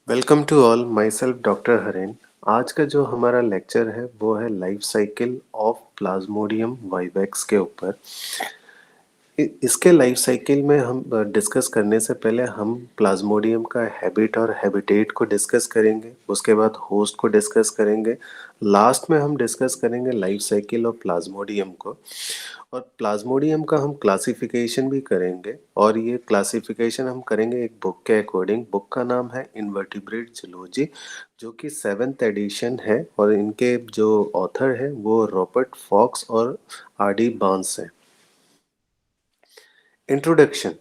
Welcome to all my self doctor हरेन। आज का जो हमारा लेक्चर है वो है life cycle of Plasmodium vivax के ऊपर। इसके लाइफ साइकिल में हम डिस्कस करने से पहले हम प्लाज्मोडियम का हैबिट और हैबिटेट को डिस्कस करेंगे, उसके बाद होस्ट को डिस्कस करेंगे, लास्ट में हम डिस्कस करेंगे लाइफ साइकिल ऑफ प्लाज्मोडियम को। और प्लाज्मोडियम का हम क्लासिफिकेशन भी करेंगे और ये क्लासिफिकेशन हम करेंगे एक बुक के अकॉर्डिंग। बुक का नाम है इनवर्टिब्रेट जूलॉजी, जो कि 7th एडिशन है और इनके जो ऑथर है वो रॉबर्ट फॉक्स और आर डी बार्न्स हैं। इंट्रोडक्शन।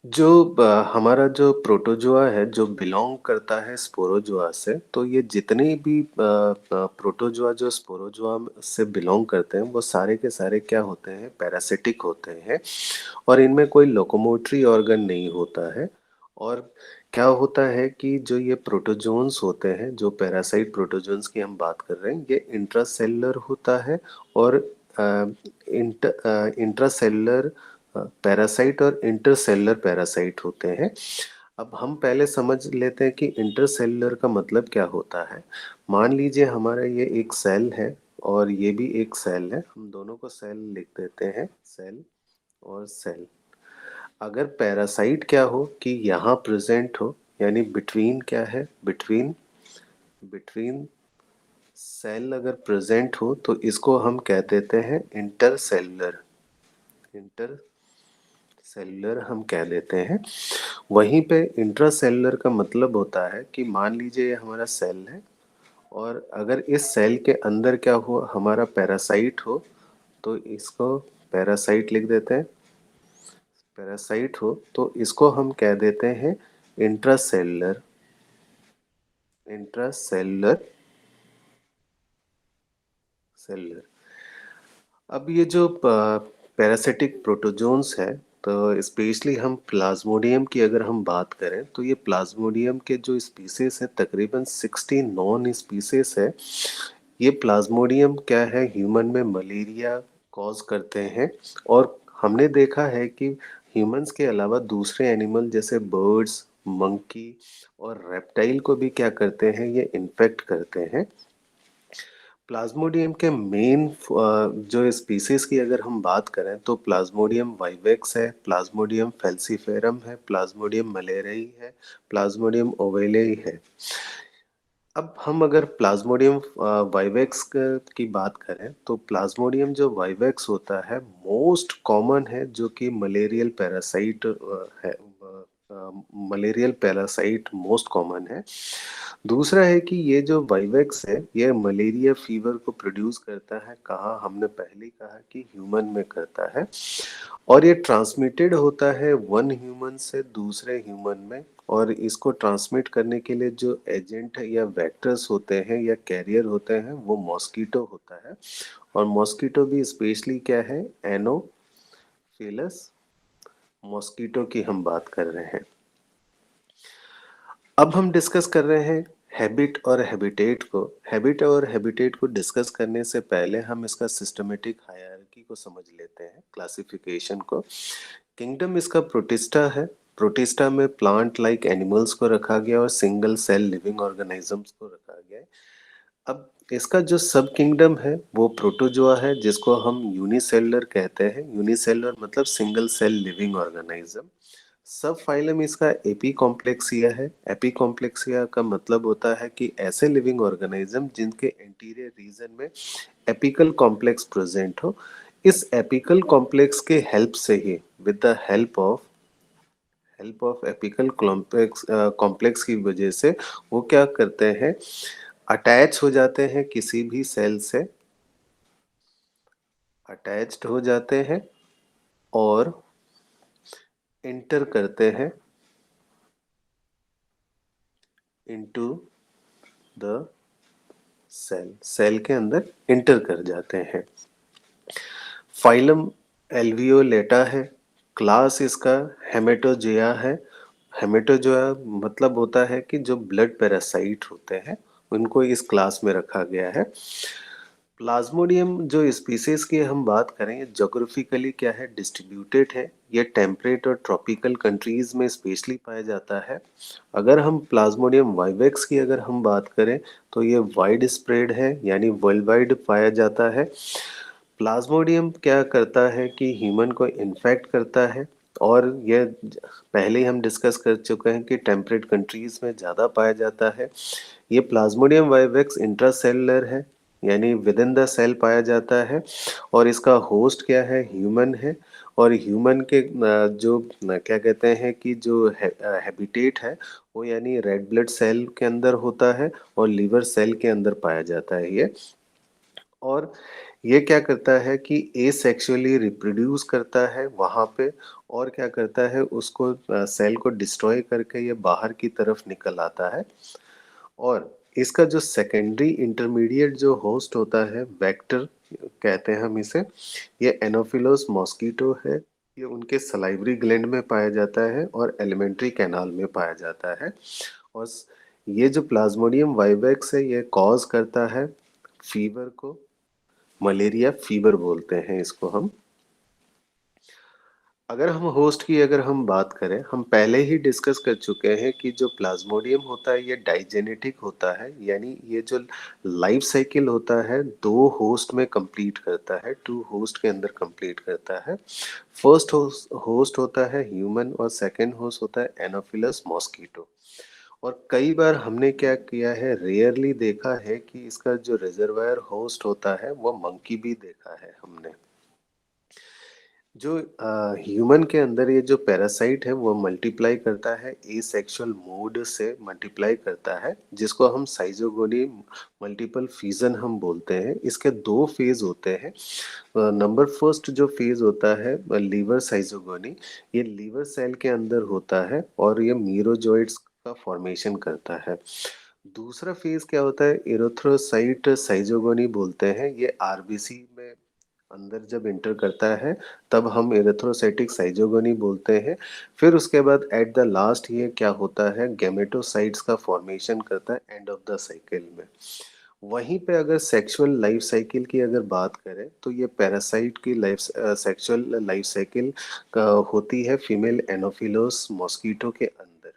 जो हमारा जो प्रोटोजोआ है जो बिलोंग करता है स्पोरोजोआ से, तो ये जितने भी प्रोटोजोआ जो स्पोरोजोआ से बिलोंग करते हैं वो सारे के सारे क्या होते हैं, पैरासिटिक होते हैं और इनमें कोई लोकोमोटरी ऑर्गन नहीं होता है। और क्या होता है कि जो ये प्रोटोजोन्स होते हैं, जो पैरासाइट प्रोटोजोन्स की हम बात कर रहे हैं, ये इंट्रासेलुलर होता है और इंट्रासेलुलर पैरासाइट और इंटरसेलुलर पैरासाइट होते हैं। अब हम पहले समझ लेते हैं कि इंटरसेलुलर का मतलब क्या होता है। मान लीजिए हमारा ये एक सेल है और ये भी एक सेल है, हम दोनों को सेल लिख देते हैं, सेल और सेल। अगर पैरासाइट क्या हो कि यहाँ प्रेजेंट हो, यानी बिटवीन क्या है, बिटवीन बिटवीन सेल अगर प्रेजेंट हो तो इसको हम कह देते हैं इंटरसेलुलर। इंटर सेलुलर हम कह देते हैं। वहीं पे इंट्रासेलुलर का मतलब होता है कि मान लीजिए ये हमारा सेल है और अगर इस सेल के अंदर क्या हो, हमारा पैरासाइट हो, तो इसको पैरासाइट लिख देते हैं। पैरासाइट हो तो इसको हम कह देते हैं इंट्रासेलुलर। Intracellular cellular. अब ये जो पैरासिटिक प्रोटोजोन्स है, तो स्पेशली हम प्लाज्मोडियम की अगर हम बात करें तो ये प्लाज्मोडियम के जो स्पीसीज है तकरीबन 60 नॉन स्पीसीज है। ये प्लाज्मोडियम क्या है, ह्यूमन में मलेरिया कॉज करते हैं और हमने देखा है कि ह्यूमंस के अलावा दूसरे एनिमल जैसे बर्ड्स, मंकी और रेप्टाइल को भी क्या करते हैं, ये इन्फेक्ट करते हैं। प्लाज्मोडियम के मेन जो स्पीसीज की अगर हम बात करें तो प्लाज्मोडियम वाइवेक्स है, प्लाज्मोडियम फेल्सीफेरम है, प्लाज्मोडियम मलेरियाई है, प्लाज्मोडियम ओवेलेई है। अब हम अगर प्लाज्मोडियम वाइवेक्स की बात करें तो प्लाज्मोडियम जो वाइवेक्स होता है मोस्ट कॉमन है, जो कि मलेरियल पैरासाइट है। मलेरियल पैरासाइट मोस्ट कॉमन है। दूसरा है कि ये जो वाइवेक्स है ये मलेरिया फीवर को प्रोड्यूस करता है। कहाँ, हमने पहले ही कहा कि ह्यूमन में करता है और ये ट्रांसमिटेड होता है वन ह्यूमन से दूसरे ह्यूमन में। और इसको ट्रांसमिट करने के लिए जो एजेंट है या वेक्टर्स होते हैं या कैरियर होते हैं वो मॉस्किटो होता है। और मॉस्किटो भी स्पेशली क्या है, एनोफिलस मॉस्किटो की हम बात कर रहे हैं। अब हम डिस्कस कर रहे हैं हैबिट और हैबिटेट को। हैबिट और हैबिटेट को डिस्कस करने से पहले हम इसका सिस्टमेटिक हायरार्की को समझ लेते हैं, क्लासिफिकेशन को। किंगडम इसका प्रोटिस्टा है। प्रोटिस्टा में प्लांट लाइक एनिमल्स को रखा गया और सिंगल सेल लिविंग ऑर्गेनिजम्स को रखा गया है। अब इसका जो सब किंगडम है वो प्रोटोजोआ है, जिसको हम यूनिसेलुलर कहते हैं। यूनिसेलुलर मतलब single cell living organism. Subphylum इसका एपी कॉम्प्लेक्सिया है। एपी कॉम्प्लेक्सिया का मतलब होता है कि ऐसे लिविंग ऑर्गेनिज्म जिनके एंटीरियर रीजन में एपिकल कॉम्प्लेक्स प्रेजेंट हो। इस एपिकल कॉम्प्लेक्स के हेल्प से ही, with the help of apical complex complex की वजह से वो क्या करते हैं, अटैच हो जाते हैं किसी भी सेल से, अटैच्ड हो जाते हैं और इंटर करते हैं इनटू द सेल। सेल के अंदर इंटर कर जाते हैं। फाइलम एल्वियोलेटा है। क्लास इसका हेमेटोजिया है। हेमेटोजिया मतलब होता है कि जो ब्लड पैरासाइट होते हैं उनको इस क्लास में रखा गया है। प्लाज्मोडियम जो स्पीसीज की हम बात करें, ये ज्योग्राफिकली क्या है, डिस्ट्रीब्यूटेड है। ये टेम्परेट और ट्रॉपिकल कंट्रीज में स्पेशली पाया जाता है। अगर हम प्लाज्मोडियम वाइवेक्स की अगर हम बात करें तो ये वाइड स्प्रेड है, यानी वर्ल्ड वाइड पाया जाता है। प्लाज्मोडियम क्या करता है कि ह्यूमन को इन्फेक्ट करता है, और यह पहले ही हम डिस्कस कर चुके हैं कि टेम्परेट कंट्रीज में ज़्यादा पाया जाता है। ये प्लाज्मोडियम वाइवेक्स इंट्रासेलुलर है, यानी विद इन द सेल पाया जाता है, और इसका होस्ट क्या है, ह्यूमन है। और ह्यूमन के जो क्या कहते हैं कि जो हैबिटेट है वो यानी रेड ब्लड सेल के अंदर होता है और लीवर सेल के अंदर पाया जाता है ये। और ये क्या करता है कि एसेक्सुअली रिप्रोड्यूस करता है वहाँ पे, और क्या करता है उसको सेल को डिस्ट्रॉय करके ये बाहर की तरफ निकल आता है। और इसका जो सेकेंडरी इंटरमीडिएट जो होस्ट होता है, वेक्टर कहते हैं हम इसे, ये एनोफिलोस मॉस्किटो है। ये उनके सलाइवरी ग्लैंड में पाया जाता है और एलिमेंट्री कैनाल में पाया जाता है। और ये जो प्लाज्मोडियम वाइवेक्स है ये कॉज करता है फीवर को, मलेरिया फीवर बोलते हैं इसको हम। अगर हम होस्ट की अगर हम बात करें, हम पहले ही डिस्कस कर चुके हैं कि जो प्लाज्मोडियम होता है ये डाइजेनेटिक होता है, यानी ये जो लाइफ साइकिल होता है दो होस्ट में कंप्लीट करता है, टू होस्ट के अंदर कंप्लीट करता है। फर्स्ट होस्ट होता है ह्यूमन और सेकंड होस्ट होता है एनोफिलस मॉस्किटो। और कई बार हमने क्या किया है, रेयरली देखा है कि इसका जो रिजर्वायर होस्ट होता है वो मंकी भी देखा है हमने। जो ह्यूमन के अंदर ये जो पैरासाइट है वो मल्टीप्लाई करता है, एसेक्सुअल मोड से मल्टीप्लाई करता है, जिसको हम साइजोगोनी मल्टीपल फिजन हम बोलते हैं। इसके दो फेज होते हैं। नंबर फर्स्ट जो फेज होता है लीवर साइजोगोनी, ये लीवर सेल के अंदर होता है और ये मीरोजोइट्स का फॉर्मेशन करता है। दूसरा फेज क्या होता है, एरिथ्रोसाइट साइजोगोनी बोलते हैं। ये आरबीसी में अंदर जब इंटर करता है तब हम एरिथ्रोसाइटिक साइजोगोनी बोलते हैं। फिर उसके बाद एट द लास्ट ये क्या होता है, गैमेटोसाइट्स का फॉर्मेशन करता है एंड ऑफ द साइकिल में। वहीं पे अगर सेक्सुअल लाइफ साइकिल की अगर बात करें तो ये पैरासाइट की लाइफ सेक्सुअल लाइफ साइकिल होती है फीमेल एनोफिलोस मॉस्किटो के अंदर।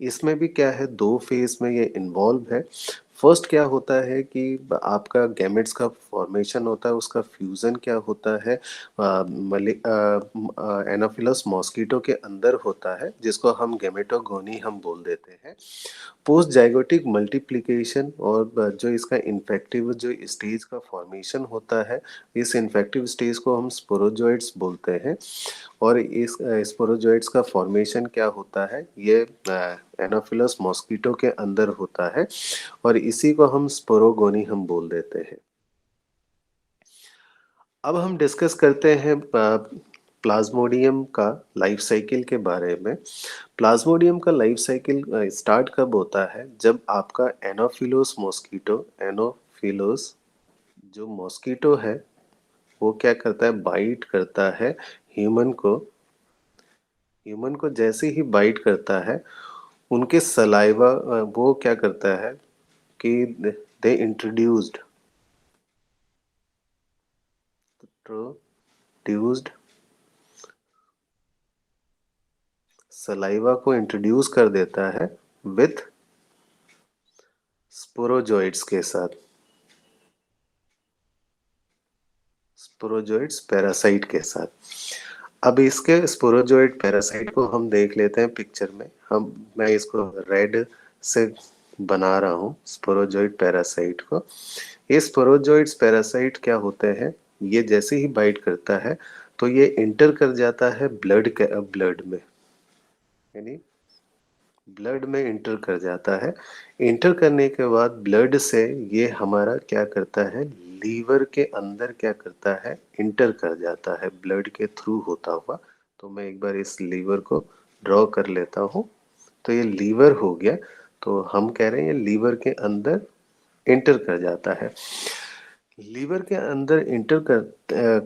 इसमें भी क्या है, दो फेज में ये इन्वॉल्व है। फर्स्ट क्या होता है कि आपका गैमेट्स का फॉर्मेशन होता है, उसका फ्यूजन क्या होता है एनोफिलस मॉस्किटो के अंदर होता है, जिसको हम गैमेटोगोनी हम बोल देते हैं। पोस्ट जाइगोटिक मल्टीप्लिकेशन और जो इसका इन्फेक्टिव जो स्टेज का फॉर्मेशन होता है, इस इन्फेक्टिव स्टेज को हम स्पोरोजोइट्स बोलते हैं। और इस स्पोरोजोइट्स का फॉर्मेशन क्या होता है, ये एनोफिलस मॉस्किटो के अंदर होता है, और इसी को हम स्पोरोगोनी हम बोल देते हैं। अब हम डिस्कस करते हैं प्लाज्मोडियम का लाइफ साइकिल के बारे में। प्लाज्मोडियम का लाइफ साइकिल स्टार्ट कब होता है, जब आपका एनोफिलोस मॉस्किटो, एनोफिलोस जो मॉस्किटो है वो क्या करता है, बाइट करता है ह्यूमन को। ह्यूमन को जैसे ही बाइट करता है, उनके सलाइवा वो क्या करता है कि दे इंट्रोड्यूस्ड सलाइवा को इंट्रोड्यूस कर देता है विथ स्पोरोजोइट्स के साथ, स्पोरोजोइट्स पैरासाइट के साथ। अब इसके स्पोरोजोइट पैरासाइट को हम देख लेते हैं पिक्चर में। मैं इसको रेड से बना रहा हूँ स्पोरोजोइट पैरासाइट को। ये स्पोरोजोइट्स पैरासाइट क्या होते हैं, ये जैसे ही बाइट करता है तो ये इंटर कर जाता है ब्लड में, यानी ब्लड में इंटर कर जाता है। इंटर करने के बाद ब्लड से ये हमारा क्या करता है, लीवर के अंदर क्या करता है, इंटर कर जाता है ब्लड के थ्रू होता हुआ। तो मैं एक बार इस लीवर को ड्रॉ कर लेता हूँ। तो ये लीवर हो गया। तो हम कह रहे हैं ये लीवर के अंदर इंटर कर जाता है। लीवर के अंदर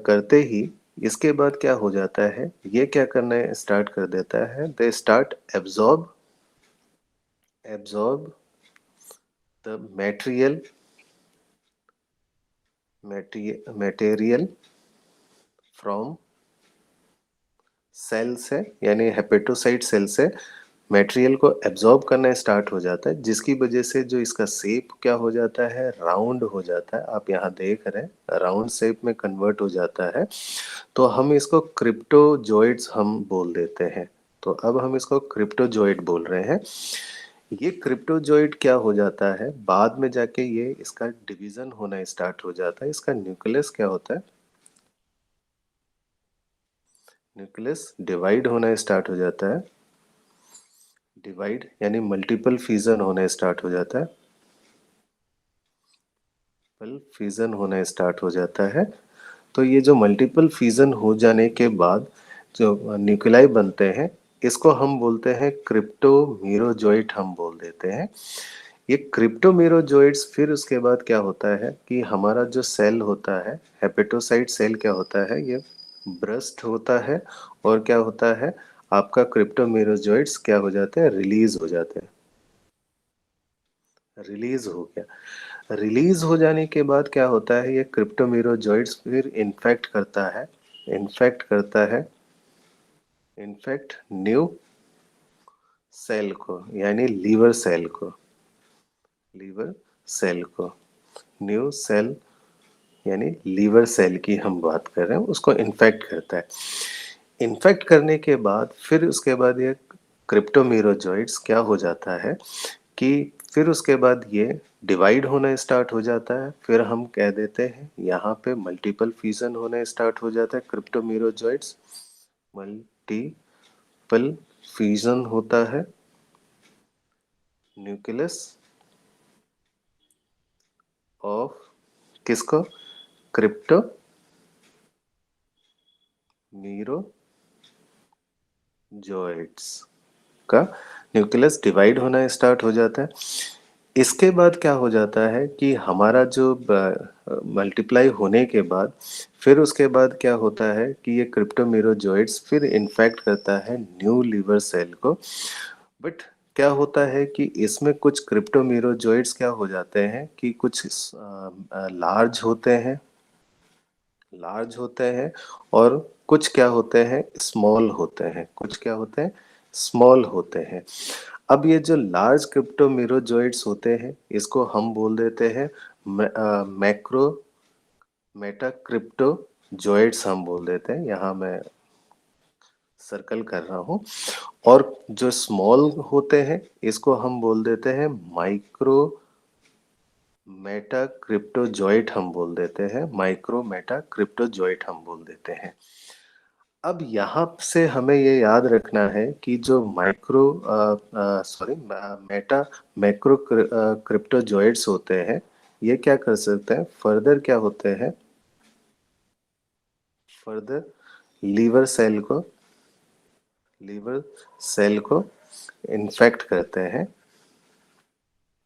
करते ही इसके बाद क्या हो जाता है, ये क्या करना स्टार्ट कर देता है, they start absorb the material material from cell से, यानी हेपेटोसाइट सेल से मटेरियल को एब्जॉर्ब करना स्टार्ट हो जाता है, जिसकी वजह से जो इसका शेप क्या हो जाता है, राउंड हो जाता है। आप यहाँ देख रहे हैं राउंड शेप में कन्वर्ट हो जाता है। तो हम इसको क्रिप्टोजोइड्स हम बोल देते हैं। तो अब हम इसको क्रिप्टोजोइड बोल रहे हैं। ये क्रिप्टोजोइड क्या हो जाता है, बाद में जाके ये इसका डिवीजन होना स्टार्ट हो जाता है। इसका न्यूक्लियस क्या होता है, न्यूक्लियस डिवाइड होना स्टार्ट हो जाता है। डिवाइड यानी मल्टीपल फिजन होने स्टार्ट हो जाता है। मल्टीपल फिजन होना स्टार्ट हो जाता है। तो ये जो मल्टीपल फिजन हो जाने के बाद जो न्यूक्लियाई बनते हैं, इसको हम बोलते हैं क्रिप्टोमेरोजोइट, हम बोल देते हैं। ये क्रिप्टोमेरोजोइट्स फिर उसके बाद क्या होता है कि हमारा जो सेल होता है, हेपेटोसाइट सेल क्या होता है, ये ब्रस्ट होता है। और क्या होता है, आपका क्रिप्टोमेरोजोइट्स क्या हो जाते हैं, रिलीज हो जाते हैं। रिलीज हो गया। रिलीज हो जाने के बाद क्या होता है, ये क्रिप्टोमेरोजोइट्स फिर इन्फेक्ट करता है। इन्फेक्ट करता है, इन्फेक्ट न्यू सेल को, यानी लीवर सेल को, लीवर सेल को, न्यू सेल यानी लीवर सेल की हम बात कर रहे हैं, उसको इन्फेक्ट करता है। इन्फेक्ट करने के बाद फिर उसके बाद ये क्रिप्टोमेरोजोइट्स क्या हो जाता है कि फिर उसके बाद ये डिवाइड होना स्टार्ट हो जाता है। फिर हम कह देते हैं यहाँ पे मल्टीपल फ्यूजन होना स्टार्ट हो जाता है। क्रिप्टोमेरोजोइट्स मल्टीपल फ्यूजन होता है, न्यूक्लियस ऑफ किसको, क्रिप्टो मीरोजोइट्स का न्यूक्लियस डिवाइड होना स्टार्ट हो जाता है। इसके बाद क्या हो जाता है कि हमारा जो मल्टीप्लाई होने के बाद फिर उसके बाद क्या होता है कि ये क्रिप्टोमेरोजोइट्स फिर इन्फेक्ट करता है न्यू लीवर सेल को। बट क्या होता है कि इसमें कुछ क्रिप्टोमेरोजोइट्स क्या हो जाते हैं कि कुछ लार्ज होते हैं, लार्ज होते हैं, और कुछ क्या होते हैं, स्मॉल होते हैं। कुछ क्या होते हैं, स्मॉल होते हैं। अब ये जो लार्ज क्रिप्टोमेरोजोइट्स होते हैं, इसको हम बोल देते हैं मैक्रो मेटा क्रिप्टोजोइट्स, हम बोल देते हैं। यहाँ मैं सर्कल कर रहा हूँ। और जो स्मॉल होते हैं, इसको हम बोल देते हैं माइक्रो मेटा क्रिप्टोजॉइट, हम बोल देते हैं माइक्रो मेटा क्रिप्टोजॉइट, हम बोल देते हैं। अब यहाँ से हमें ये याद रखना है कि जो माइक्रो सॉरी मेटा मैक्रो क्रिप्टोजॉइट्स होते हैं, ये क्या कर सकते हैं, फर्दर क्या होते हैं, फर्दर लीवर सेल को, लीवर सेल को इन्फेक्ट करते हैं,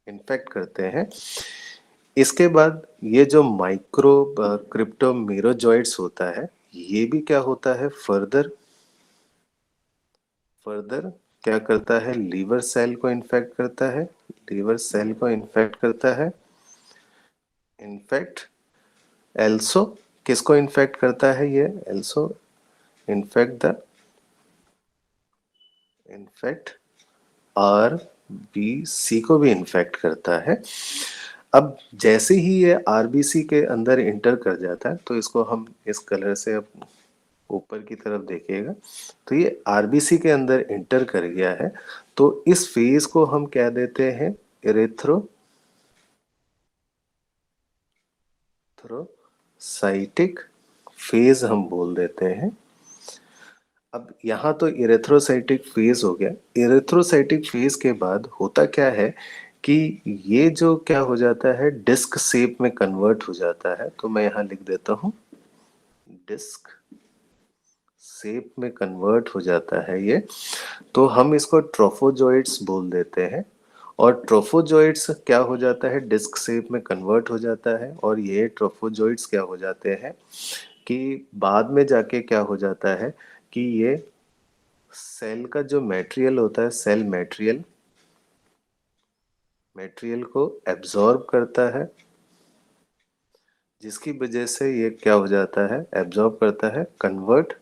इन्फेक्ट करते हैं। इसके बाद ये जो माइक्रो क्रिप्टोमेरोजॉइट्स होता है, ये भी क्या होता है, फर्दर फर्दर क्या करता है, लीवर सेल को इन्फेक्ट करता है, लीवर सेल को इन्फेक्ट करता है। इन्फेक्ट एल्सो किसको इन्फेक्ट करता है, ये also infect the, infect R B C को भी इन्फेक्ट करता है। अब जैसे ही ये आरबीसी के अंदर इंटर कर जाता है, तो इसको हम इस कलर से अब ऊपर की तरफ देखिएगा, तो ये आरबीसी के अंदर इंटर कर गया है। तो इस फेज को हम क्या देते हैं, इरेथ्रोसाइटिक फेज हम बोल देते हैं। अब यहाँ तो इरेथ्रोसाइटिक फेज हो गया। इरेथ्रोसाइटिक फेज के बाद होता क्या है कि ये जो क्या हो जाता है, डिस्क शेप में कन्वर्ट हो जाता है। तो मैं यहाँ लिख देता हूँ, डिस्क शेप में कन्वर्ट हो जाता है ये। तो हम इसको ट्रोफोजोइट्स बोल देते हैं। और ट्रोफोजोइट्स क्या हो जाता है, डिस्क शेप में कन्वर्ट हो जाता है। और ये ट्रोफोजोइट्स क्या हो जाते हैं कि बाद में जाके क्या हो जाता है कि ये सेल का जो मटेरियल होता है, सेल मटेरियल, मटेरियल को एब्जॉर्ब करता है, जिसकी वजह से ये क्या हो जाता है, एब्जॉर्ब करता है, convert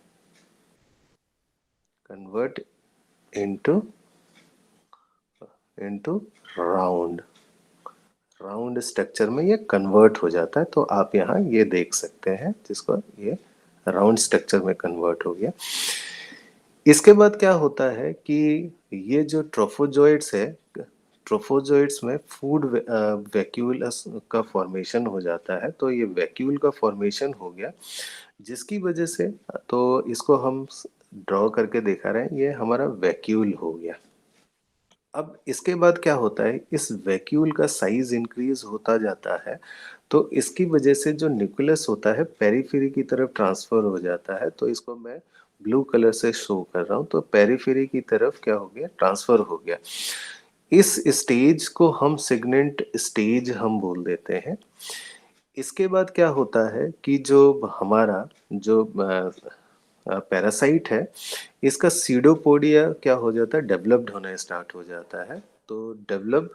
convert into into round round structure में ये कन्वर्ट हो जाता है। तो आप यहाँ ये देख सकते हैं, जिसको ये राउंड स्ट्रक्चर में कन्वर्ट हो गया। इसके बाद क्या होता है कि ये जो ट्रोफोजोइट्स है, ट्रोफोजोइट्स में फूड वैक्यूलस का फॉर्मेशन हो जाता है। तो ये वैक्यूल का फॉर्मेशन हो गया, जिसकी वजह से, तो इसको हम ड्रॉ करके दिखा रहे हैं, ये हमारा वैक्यूल हो गया। अब इसके बाद क्या होता है, इस वैक्यूल का साइज इंक्रीज होता जाता है, तो इसकी वजह से जो न्यूक्लियस होता है पेरीफेरी की तरफ ट्रांसफर हो जाता है। तो इसको मैं ब्लू कलर से शो कर रहा हूँ, तो पेरीफेरी की तरफ क्या हो गया, ट्रांसफर हो गया। इस स्टेज को हम सिग्नेंट स्टेज हम बोल देते हैं। इसके बाद क्या होता है कि जो हमारा जो पैरासाइट है, इसका सीडोपोडिया क्या हो जाता है, डेवलप्ड होना स्टार्ट हो जाता है। तो डेवलप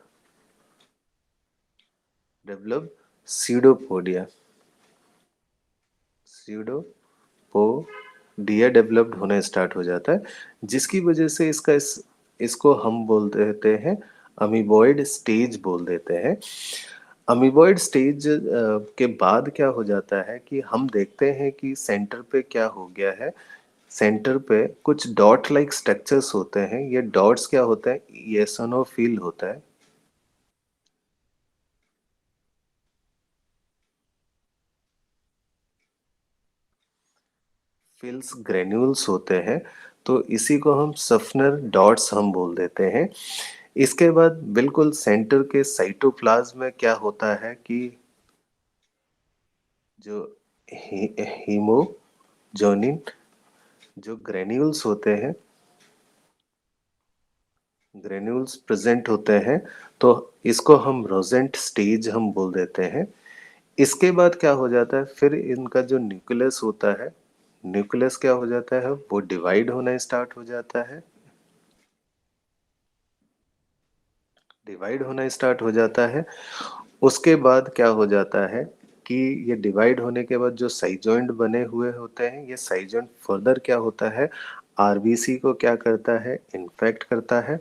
सीडोपोडिया सीडोपोडिया डेवलप्ड होना स्टार्ट हो जाता है, जिसकी वजह से इसको हम बोल देते हैं अमीबॉइड स्टेज बोल देते हैं। अमीबॉइड स्टेज के बाद क्या हो जाता है कि हम देखते हैं कि सेंटर पे क्या हो गया है, सेंटर पे कुछ डॉट लाइक स्ट्रक्चर्स होते हैं। ये डॉट्स क्या होता है, एसोनोफिल होता है। फिल्स ग्रेन्यूल्स होते हैं। तो इसी को हम सफनर डॉट्स हम बोल देते हैं। इसके बाद बिल्कुल सेंटर के साइटोप्लाज्म में क्या होता है कि जो हीमोजोनिन जो ग्रेन्यूल्स होते हैं, ग्रेन्यूल्स प्रेजेंट होते हैं, तो इसको हम रोजेंट स्टेज हम बोल देते हैं। इसके बाद क्या हो जाता है, फिर इनका जो न्यूक्लियस होता है, न्यूक्लियस क्या हो जाता है, वो डिवाइड होना स्टार्ट हो जाता है। डिवाइड होना स्टार्ट हो जाता है। उसके बाद क्या हो जाता है कि ये डिवाइड होने के बाद जो साइजॉइंट बने हुए होते हैं, ये साइजॉइंट फर्दर क्या होता है, आरबीसी को क्या करता है, इन्फेक्ट करता है।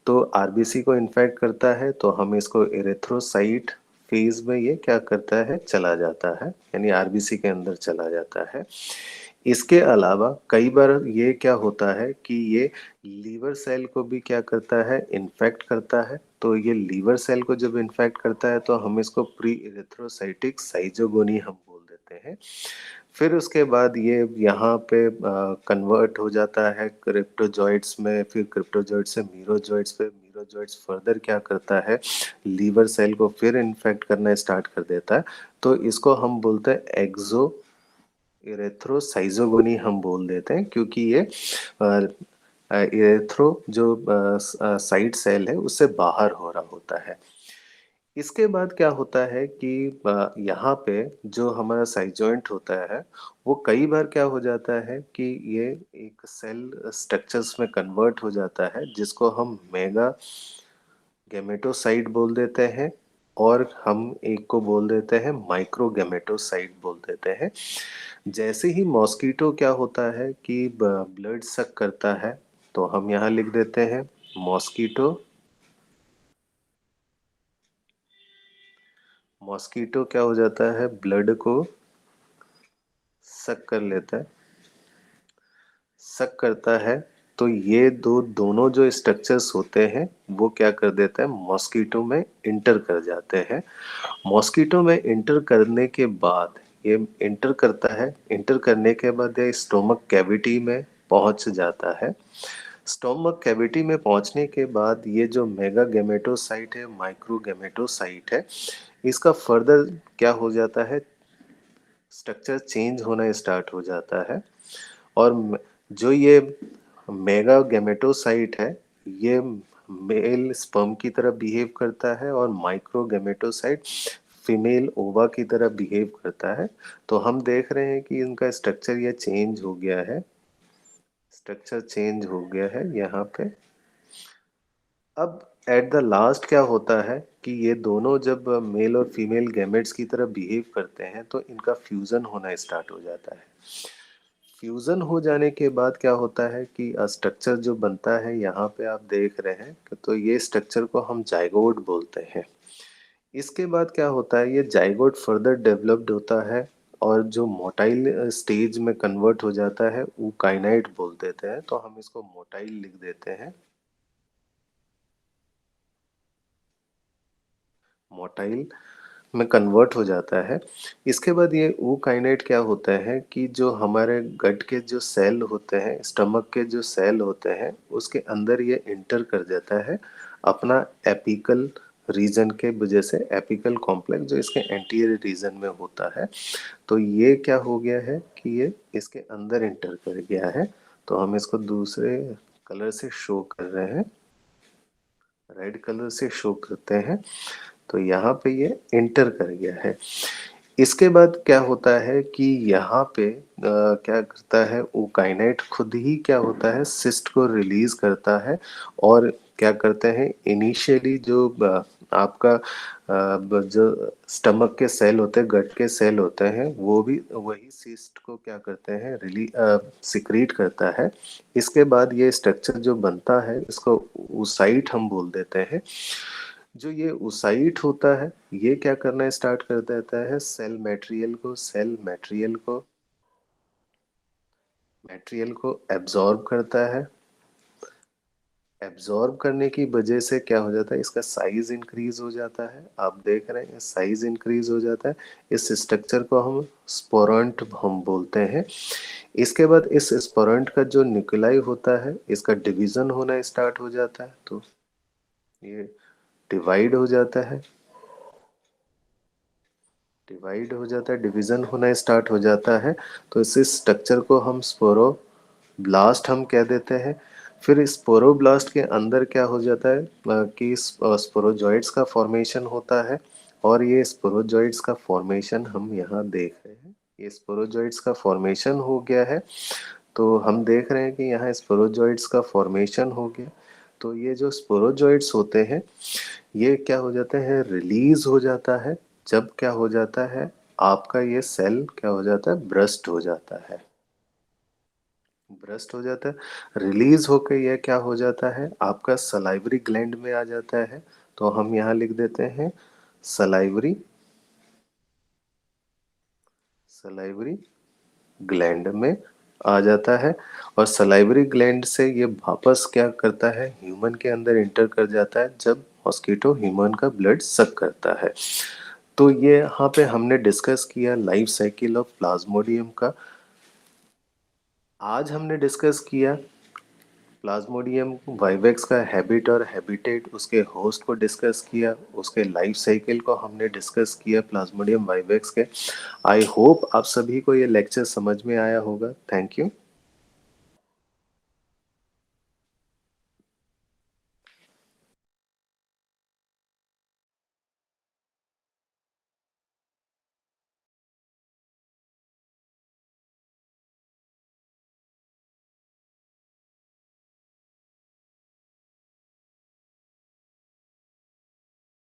तो आरबीसी को इन्फेक्ट करता है, तो हम इसको एरिथ्रोसाइट फेज में ये क्या करता है, चला जाता है, यानी आरबीसी के अंदर चला जाता है। इसके अलावा कई बार ये क्या होता है कि ये लीवर सेल को भी क्या करता है, इन्फेक्ट करता है। तो ये लीवर सेल को जब इन्फेक्ट करता है, तो हम इसको प्री इरिथ्रोसाइटिक साइजोगोनी हम बोल देते हैं। फिर उसके बाद ये यहाँ पे कन्वर्ट हो जाता है क्रिप्टोजॉइट्स में, फिर क्रिप्टोजॉइट से मीरोजॉइट्स पे, मीरोजॉइट्स फर्दर क्या करता है, लीवर सेल को फिर इन्फेक्ट करना स्टार्ट कर देता है। तो इसको हम बोलते हैं एक्सो इरेथ्रोसाइजोगोनी हम बोल देते हैं, क्योंकि ये इरेथ्रो जो साइड सेल है उससे बाहर हो रहा होता है। इसके बाद क्या होता है कि यहाँ पे जो हमारा साइड जॉइंट होता है, वो कई बार क्या हो जाता है कि ये एक सेल स्ट्रक्चर्स में कन्वर्ट हो जाता है, जिसको हम मेगा गैमेटोसाइट बोल देते हैं, और हम एक को बोल देते हैं माइक्रो गैमेटोसाइट बोल देते हैं। जैसे ही मॉस्किटो क्या होता है कि ब्लड सक करता है, तो हम यहाँ लिख देते हैं मॉस्किटो मॉस्किटो क्या हो जाता है, ब्लड को सक कर लेता है, सक करता है। तो ये दोनों जो स्ट्रक्चर्स होते हैं, वो क्या कर देता है, मॉस्किटो में इंटर कर जाते हैं। मॉस्किटो में इंटर करने के बाद ये इंटर करता है, इंटर करने के बाद ये स्टोमक कैविटी में पहुंच जाता है। स्टोमक कैविटी में पहुंचने के बाद ये जो मेगा गैमेटोसाइट है, माइक्रो गैमेटोसाइट है, इसका फर्दर क्या हो जाता है, स्ट्रक्चर चेंज होना स्टार्ट हो जाता है। और जो ये मेगा गैमेटोसाइट है, ये मेल स्पर्म की तरह बिहेव करता है, और माइक्रो गैमेटोसाइट फीमेल ओवा की तरह बिहेव करता है। तो हम देख रहे हैं कि इनका स्ट्रक्चर ये चेंज हो गया है, स्ट्रक्चर चेंज हो गया है यहाँ पे। अब एट द लास्ट क्या होता है कि ये दोनों जब मेल और फीमेल गैमेट्स की तरह बिहेव करते हैं तो इनका फ्यूजन होना स्टार्ट हो जाता है। फ्यूजन हो जाने के बाद क्या होता है कि स्ट्रक्चर जो बनता है यहाँ पे आप देख रहे हैं तो ये स्ट्रक्चर को हम जाइगोट बोलते हैं। इसके बाद क्या होता है, ये जाइगोट फर्दर डेवलप्ड होता है और जो मोटाइल स्टेज में कन्वर्ट हो जाता है वो काइनाइट बोल देते हैं, तो हम इसको मोटाइल लिख देते हैं। मोटाइल में कन्वर्ट हो जाता है। इसके बाद ये ऊकाइनेट क्या होता है कि जो हमारे गट के जो सेल होते हैं, स्टमक के जो सेल होते हैं, उसके अंदर ये इंटर कर जाता है अपना एपिकल रीजन के वजह से। एपिकल कॉम्प्लेक्स जो इसके एंटीरियर रीजन में होता है, तो ये क्या हो गया है कि ये इसके अंदर इंटर कर गया है। तो हम इसको दूसरे कलर से शो कर रहे हैं, रेड कलर से शो करते हैं। तो यहाँ पे ये इंटर कर गया है। इसके बाद क्या होता है कि यहाँ पे क्या करता है, ऊकाइनेट खुद ही क्या होता है, सिस्ट को रिलीज करता है और क्या करते हैं, इनिशियली जो आपका जो स्टमक के सेल होते हैं, गट के सेल होते हैं, वो भी वही सिस्ट को क्या करते हैं, सिक्रीट करता है। इसके बाद ये स्ट्रक्चर जो बनता है इसको ऊसाइट हम बोल देते हैं। जो ये ओसाइट होता है, ये क्या करना स्टार्ट कर देता है, सेल मटेरियल को एब्जॉर्ब करता है। एब्जॉर्ब करने की वजह से क्या हो जाता है, इसका साइज इंक्रीज हो जाता है। आप देख रहे हैं साइज इंक्रीज हो जाता है। इस स्ट्रक्चर को हम स्पोरेंट हम बोलते हैं। इसके बाद इस स्पोरेंट का जो न्यूक्लियाई होता है, इसका डिवीजन होना स्टार्ट हो जाता है। तो ये डिवाइड हो जाता है, डिवाइड हो जाता है, डिवीजन होना स्टार्ट हो जाता है। तो इस स्ट्रक्चर को हम स्पोरोब्लास्ट हम कह देते हैं। फिर स्पोरोब्लास्ट के अंदर क्या हो जाता है कि स्पोरोजॉइट्स का फॉर्मेशन होता है। और ये स्पोरोजॉइट्स का फॉर्मेशन हम यहाँ देख रहे हैं, ये स्पोरोजॉइट्स का फॉर्मेशन हो गया है। तो हम देख रहे हैं कि यहाँ स्पोरोजॉइट्स का फॉर्मेशन हो गया। तो ये जो स्पोरोजॉइट्स होते हैं, ये क्या हो जाते हैं, रिलीज हो जाता है। जब क्या हो जाता है, आपका ये सेल क्या हो जाता है, ब्रस्ट हो जाता है। ब्रस्ट हो जाता है, रिलीज होकर यह क्या हो जाता है, आपका सलाइवरी ग्लैंड में आ जाता है। तो हम यहाँ लिख देते हैं सलाइवरी, सलाइवरी ग्लैंड में आ जाता है। और सलाइवरी ग्लैंड से ये वापस क्या करता है, ह्यूमन के अंदर इंटर कर जाता है जब मॉस्किटो ह्यूमन का ब्लड सक करता है। तो ये यहाँ पे हमने डिस्कस किया लाइफ साइकिल ऑफ प्लाज्मोडियम का। आज हमने डिस्कस किया प्लाज्मोडियम वाइवेक्स का हैबिट और हैबिटेट, उसके होस्ट को डिस्कस किया, उसके लाइफ साइकिल को हमने डिस्कस किया प्लाज्मोडियम वाइवेक्स के। आई होप आप सभी को ये लेक्चर समझ में आया होगा। Thank you.